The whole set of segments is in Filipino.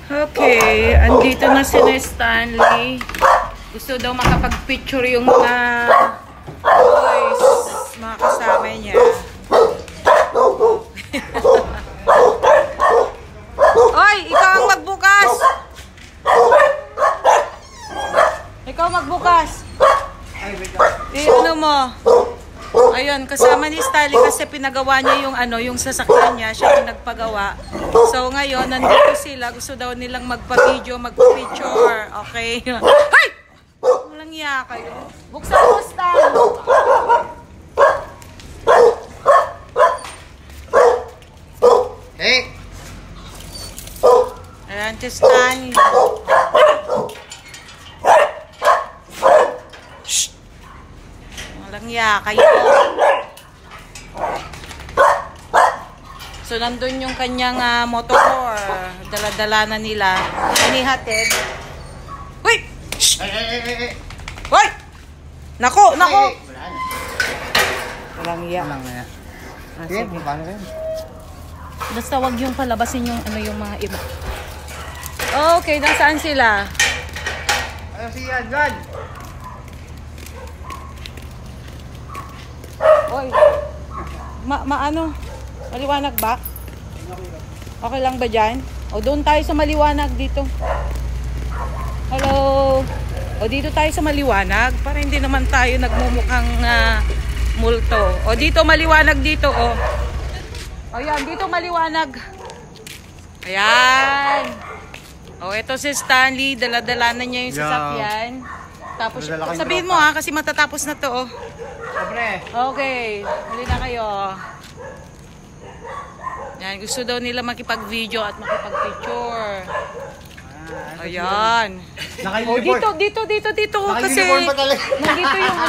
Okay, andito na si Stanley. Gusto daw makapag-picture yung mga boys, mga kasama niya. Oy, ikaw ang magbukas! Ikaw magbukas! Ano mo? Ayun, kasama ni Stanley kasi pinagawa niya yung yung sasakyan niya, siya pinagpagawa. So ngayon, nandito sila, gusto daw nilang magpa-video, magpa-picture. Okay. Hay! Walang iya kayo. Buksan mo, Stan. Hey! Ayan, si Stan. Walang iya kayo. So, nandun yung kanyang motor. Dala-dala na nila. Inihatid. Uy! Hey! Uy! Nako! Nako! Wala na. Walang iya. Walang na. Sige. Paano rin? Basta wag yung palabasin yung yung mga iba. Okay, nasaan sila? Ano siya? John! Oy. Ano? Maliwanag ba? Okay lang ba dyan? O doon tayo sa maliwanag dito. Hello. O dito tayo sa maliwanag para hindi naman tayo nagmumukhang multo. O dito maliwanag dito o. O yan, dito maliwanag. Ayan. O ito si Stanley, dala-dala na niya yung sasakyan. Tapos sabihin mo kasi matatapos na to oh. Sobre. Okay, huli na kayo. Yan, gusto daw nila makipag-video at makipag-picture. Ayan. Oh, dito kasi nandito yung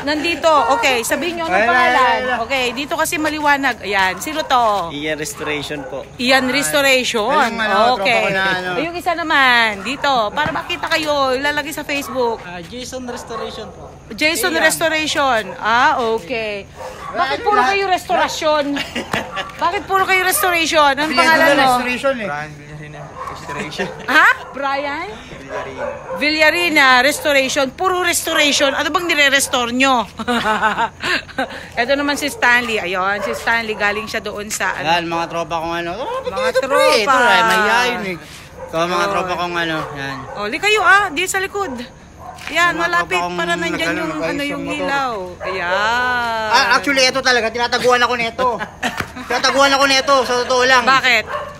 nandito. Okay, sabihin niyo anong pangalan. Okay, dito kasi maliwanag. Ayan, sino to? Ian Restoration po. Ian Restoration. Okay. Yung isa naman dito para makita kayo, ilalagay sa Facebook. Jason Restoration po. Jason Restoration. Okay. Bakit puro kayo restoration? Bakit puro kayo restoration? Anong pangalan mo? Restoration eh. Restoration. Ha? Brian? Villarina Restoration. Puro restoration. Ano bang nire-restore nyo? Ito naman si Stanley. Ayun, si Stanley galing siya doon sa Yan, mga tropa kong mga tropa. Mahihayin eh. Ito, mga tropa kong yan. Oh, li kayo di sa likod. Yan, malapit para nandyan yung ilaw. Ayan. Actually, ito talaga, tinataguan ako nito. Sa totoo lang. Bakit?